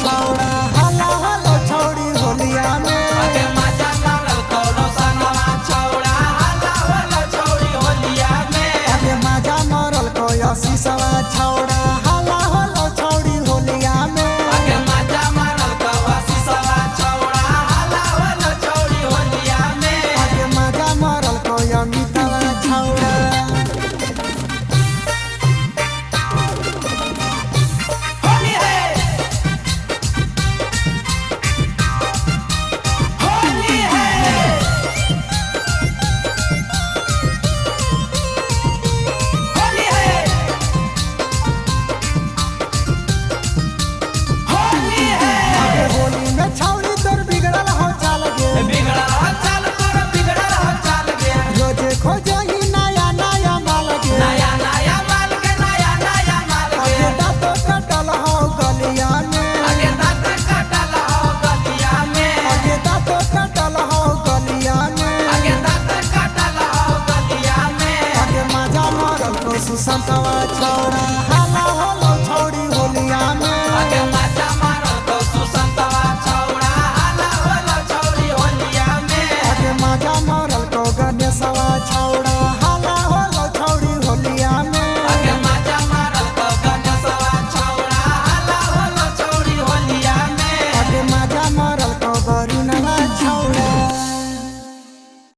छौड़ा हला हला छौड़ी होलिया में आगे मजा मारल कौनो संगवा छौड़ा हला हला छौड़ी होलिया में आगे मजा मारल कोया शीशवा छौड़ा हला हला छौड़ी होलिया में आगे मजा मारल कौवा शीशवा छौड़ा हला हला छौड़ी होलिया में आगे मजा मारल कोया मितवा छौड़ा होली है होली है होली है होली है आगे होली में छौड़ी तोर बिगड़ल हो चाल गे बिगड़ल हो चाल तोर बिगड़ल हो चाल गे रोजे खोजही नया नया माल गे नया नया माल के नया नया माल के आगे दाँत कटल हो गलिया में आगे दांत कटल हो गलिया में आगे दाँत कटल हो गलिया में आगे दांत कटल हो गलिया में आगे मजा मारल को सुसंतवा छौड़ा